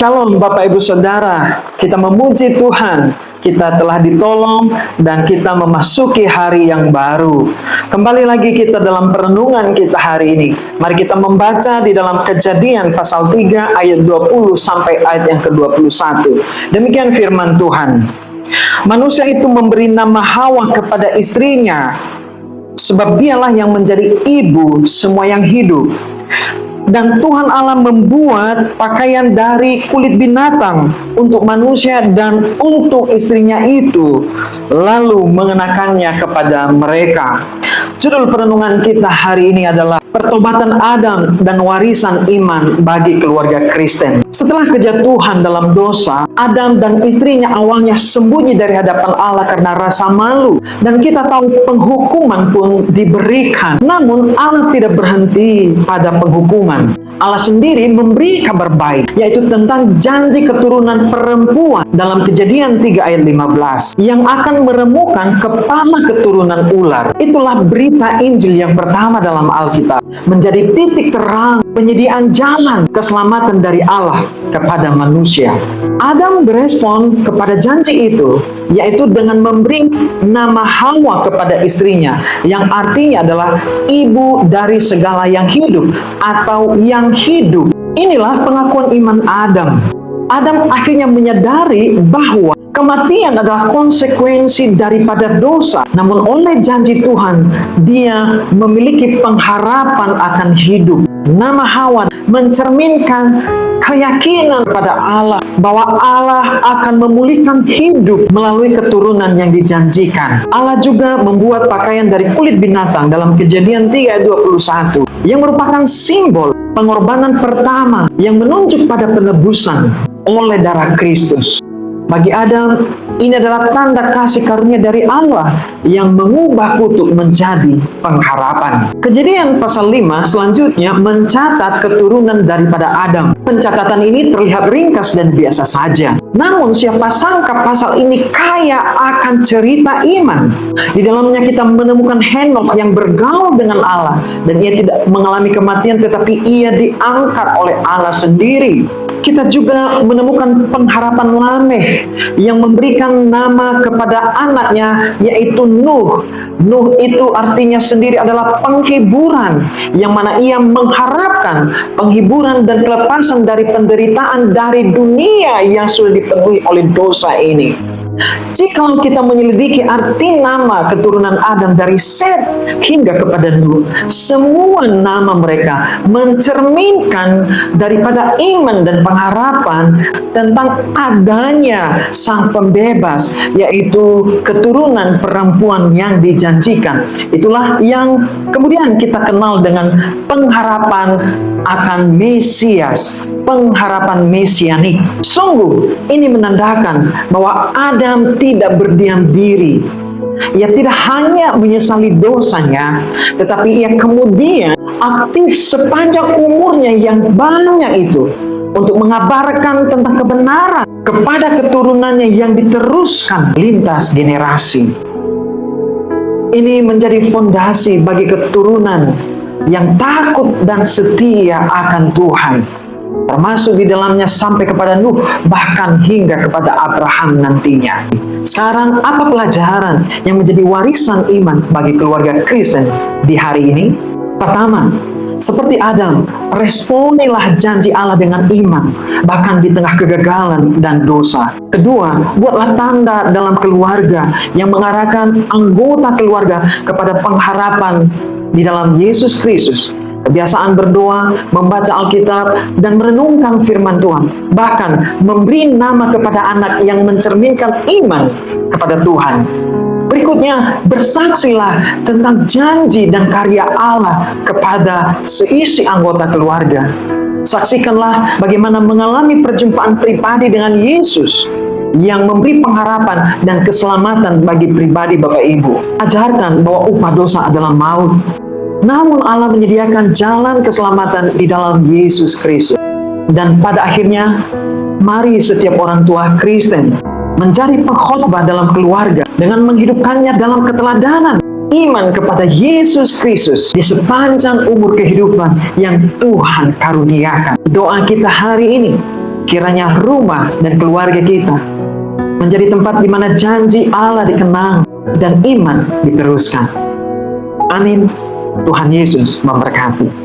Shalom Bapak Ibu Saudara, kita memuji Tuhan, kita telah ditolong dan kita memasuki hari yang baru. Kembali lagi kita dalam perenungan kita hari ini. Mari kita membaca di dalam Kejadian pasal 3 ayat 20 sampai ayat yang ke-21. Demikian firman Tuhan. Manusia itu memberi nama Hawa kepada istrinya, sebab dialah yang menjadi ibu semua yang hidup. Dan Tuhan Allah membuat pakaian dari kulit binatang untuk manusia dan untuk istrinya itu, lalu mengenakannya kepada mereka. Judul perenungan kita hari ini adalah Pertobatan Adam dan Warisan Iman bagi Keluarga Kristen. Setelah kejatuhan dalam dosa, Adam dan istrinya awalnya sembunyi dari hadapan Allah karena rasa malu. Dan kita tahu penghukuman pun diberikan. Namun Allah tidak berhenti pada penghukuman. Allah sendiri memberi kabar baik, yaitu tentang janji keturunan perempuan dalam Kejadian 3 ayat 15 yang akan meremukan kepala keturunan ular. Itulah berita Injil yang pertama dalam Alkitab, menjadi titik terang penyediaan jalan keselamatan dari Allah kepada manusia. Adam berespon kepada janji itu, yaitu dengan memberi nama Hawa kepada istrinya, yang artinya adalah ibu dari segala yang hidup atau yang hidup. Inilah pengakuan iman Adam. Adam akhirnya menyadari bahwa kematian adalah konsekuensi daripada dosa. Namun oleh janji Tuhan, dia memiliki pengharapan akan hidup. Nama Hawa mencerminkan keyakinan pada Allah bahwa Allah akan memulihkan hidup melalui keturunan yang dijanjikan. Allah juga membuat pakaian dari kulit binatang dalam Kejadian 3 ayat 21 yang merupakan simbol pengorbanan pertama yang menunjuk pada penebusan oleh darah Kristus. Bagi Adam, ini adalah tanda kasih karunia dari Allah yang mengubah kutuk menjadi pengharapan. Kejadian pasal 5 selanjutnya mencatat keturunan daripada Adam. Pencatatan ini terlihat ringkas dan biasa saja. Namun siapa sangka pasal ini kaya akan cerita iman. Di dalamnya kita menemukan Henokh yang bergaul dengan Allah, dan ia tidak mengalami kematian tetapi ia diangkat oleh Allah sendiri. Kita juga menemukan pengharapan Lamekh yang memberikan nama kepada anaknya, yaitu Nuh. Nuh itu artinya sendiri adalah penghiburan, yang mana ia mengharapkan penghiburan dan kelepasan dari penderitaan dari dunia yang sudah dipenuhi oleh dosa ini. Jika kita menyelidiki arti nama keturunan Adam dari Set hingga kepada Nuh, semua nama mereka mencerminkan daripada iman dan pengharapan tentang adanya Sang Pembebas, yaitu keturunan perempuan yang dijanjikan. Itulah yang kemudian kita kenal dengan pengharapan akan Mesias, pengharapan mesianik. Sungguh ini menandakan bahwa Adam tidak berdiam diri. Ia tidak hanya menyesali dosanya, tetapi ia kemudian aktif sepanjang umurnya yang banyak itu untuk mengabarkan tentang kebenaran kepada keturunannya yang diteruskan lintas generasi. Ini menjadi fondasi bagi keturunan yang takut dan setia akan Tuhan, termasuk di dalamnya sampai kepada Nuh, bahkan hingga kepada Abraham nantinya. Sekarang, apa pelajaran yang menjadi warisan iman bagi keluarga Kristen di hari ini? Pertama, seperti Adam, responilah janji Allah dengan iman, bahkan di tengah kegagalan dan dosa. Kedua, buatlah tanda dalam keluarga yang mengarahkan anggota keluarga kepada pengharapan di dalam Yesus Kristus. Kebiasaan berdoa, membaca Alkitab, dan merenungkan firman Tuhan. Bahkan memberi nama kepada anak yang mencerminkan iman kepada Tuhan. Berikutnya, bersaksilah tentang janji dan karya Allah kepada seisi anggota keluarga. Saksikanlah bagaimana mengalami perjumpaan pribadi dengan Yesus yang memberi pengharapan dan keselamatan bagi pribadi Bapak Ibu. Ajarkan bahwa upah dosa adalah maut. Namun Allah menyediakan jalan keselamatan di dalam Yesus Kristus. Dan pada akhirnya, mari setiap orang tua Kristen menjadi pengkhotbah dalam keluarga dengan menghidupkannya dalam keteladanan iman kepada Yesus Kristus di sepanjang umur kehidupan yang Tuhan karuniakan. Doa kita hari ini, kiranya rumah dan keluarga kita menjadi tempat di mana janji Allah dikenang dan iman diteruskan. Amin. Tuhan Yesus memberkati.